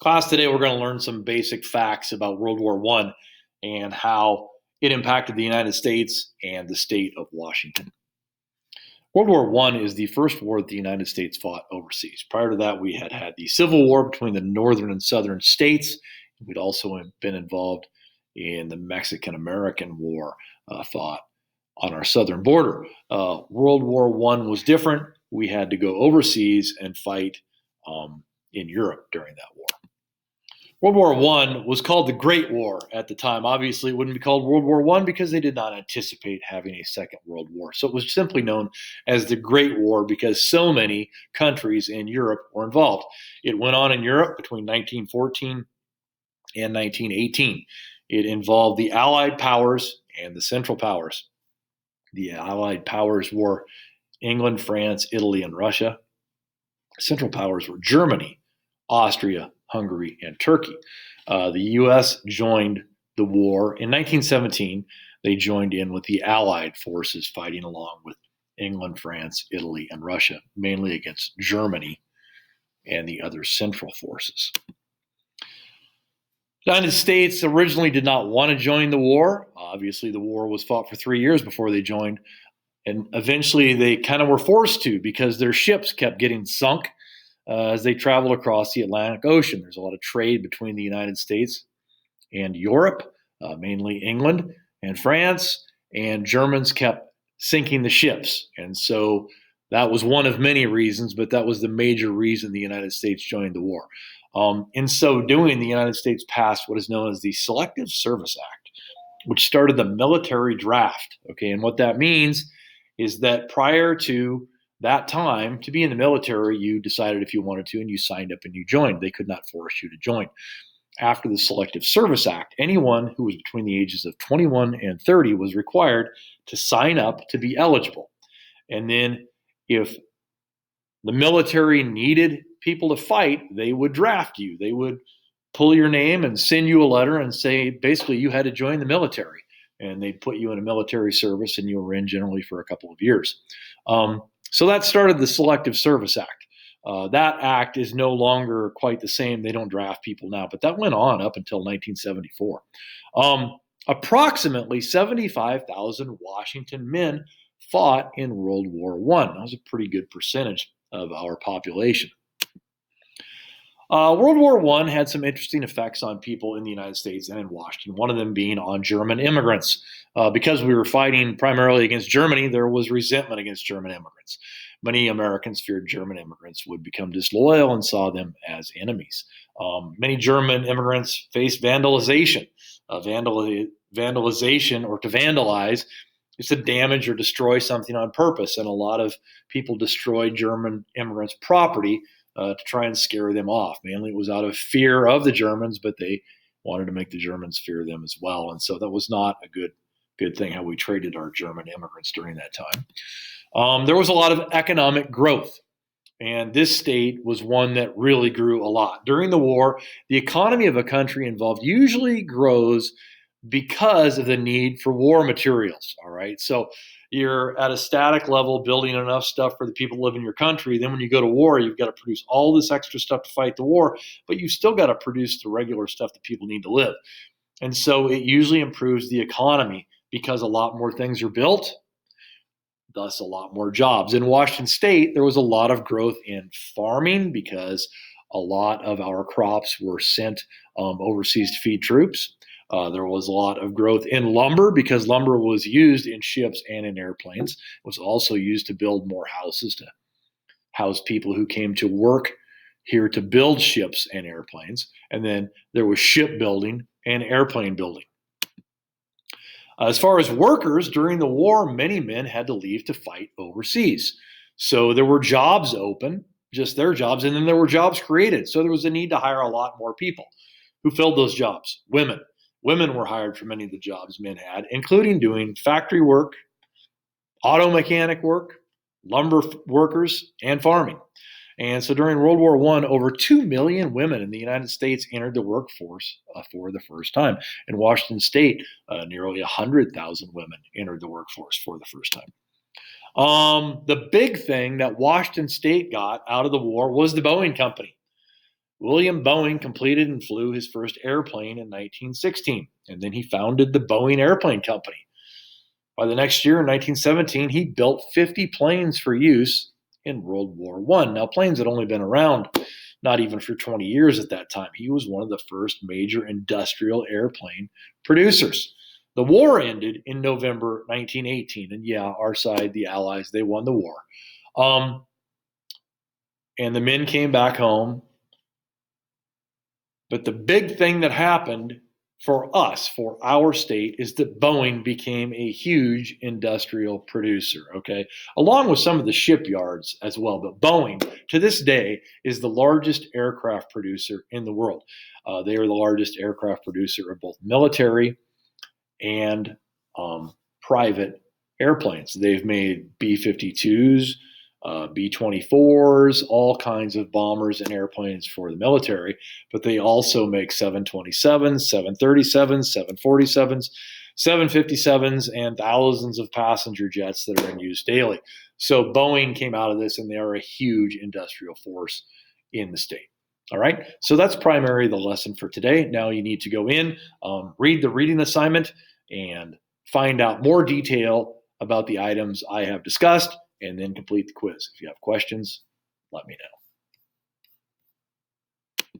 Class today, we're going to learn some basic facts about World War One and how it impacted the United States and the state of Washington. World War One is the first war that the United States fought overseas. Prior to that, we had had the Civil War between the northern and southern states. We'd also been involved in the Mexican-American War fought on our southern border. World War One was different. We had to go overseas and fight in Europe during that war. World War One was called the Great War at the time. Obviously, it wouldn't be called World War One because they did not anticipate having a second World War. So it was simply known as the Great War because so many countries in Europe were involved. It went on in Europe between 1914 and 1918. It involved the Allied powers and the Central Powers. The Allied powers were England, France, Italy, and Russia. Central Powers were Germany, Austria, Hungary, and Turkey. The U.S. joined the war in 1917. They joined in with the Allied forces fighting along with England, France, Italy, and Russia, mainly against Germany and the other Central forces. The United States originally did not want to join the war. Obviously, the war was fought for 3 years before they joined, and eventually they kind of were forced to because their ships kept getting sunk as they traveled across the Atlantic Ocean. There's a lot of trade between the United States and Europe, mainly England and France, and Germans kept sinking the ships. And so that was one of many reasons, but that was the major reason the United States joined the war. In so doing, the United States passed what is known as the Selective Service Act, which started the military draft. Okay, and what that means is that prior to that time, to be in the military, you decided if you wanted to and you signed up and you joined. They could not force you to join. After the Selective Service Act, anyone who was between the ages of 21 and 30 was required to sign up to be eligible. And then if the military needed people to fight, they would draft you. They would pull your name and send you a letter and say, basically, you had to join the military. And they'd put you in a military service, and you were in generally for a couple of years. So that started the Selective Service Act. That act is no longer quite the same. They don't draft people now, but that went on up until 1974. Approximately 75,000 Washington men fought in World War I. That was a pretty good percentage of our population. World War I had some interesting effects on people in the United States and in Washington, one of them being on German immigrants. Because we were fighting primarily against Germany, there was resentment against German immigrants. Many Americans feared German immigrants would become disloyal and saw them as enemies. Many German immigrants faced vandalization. Vandalization, or to vandalize, is to damage or destroy something on purpose, and a lot of people destroyed German immigrants' property to try and scare them off. Mainly it was out of fear of the Germans, but they wanted to make the Germans fear them as well. And so that was not a good thing how we treated our German immigrants during that time. There was a lot of economic growth, and this state was one that really grew a lot. During the war, the economy of a country involved usually grows because of the need for war materials. All right. So you're at a static level building enough stuff for the people who live in your country. Then when you go to war, you've got to produce all this extra stuff to fight the war, but you've still got to produce the regular stuff that people need to live. And so it usually improves the economy because a lot more things are built, thus a lot more jobs. In Washington State, there was a lot of growth in farming because a lot of our crops were sent overseas to feed troops. There was a lot of growth in lumber because lumber was used in ships and in airplanes. It was also used to build more houses to house people who came to work here to build ships and airplanes. And then there was shipbuilding and airplane building. As far as workers, during the war, many men had to leave to fight overseas. So there were jobs open, just their jobs, and then there were jobs created. So there was a need to hire a lot more people. Who filled those jobs? Women. Women were hired for many of the jobs men had, including doing factory work, auto mechanic work, lumber workers, and farming. And so during World War I, over 2 million women in the United States entered the workforce for the first time. In Washington State, nearly 100,000 women entered the workforce for the first time. The big thing that Washington State got out of the war was the Boeing Company. William Boeing completed and flew his first airplane in 1916, and then he founded the Boeing Airplane Company. By the next year, in 1917, he built 50 planes for use in World War I. Now, planes had only been around not even for 20 years at that time. He was one of the first major industrial airplane producers. The war ended in November 1918, and yeah, our side, the Allies, they won the war. And the men came back home. But the big thing that happened for us, for our state, is that Boeing became a huge industrial producer, okay, along with some of the shipyards as well. But Boeing, to this day, is the largest aircraft producer in the world. They are the largest aircraft producer of both military and private airplanes. They've made B 52s, B 24s, all kinds of bombers and airplanes for the military, but they also make 727s, 737s, 747s, 757s, and thousands of passenger jets that are in use daily. So Boeing came out of this, and they are a huge industrial force in the state. All right, so that's primarily the lesson for today. Now you need to go in, read the reading assignment, and find out more detail about the items I have discussed, and then complete the quiz. If you have questions, let me know.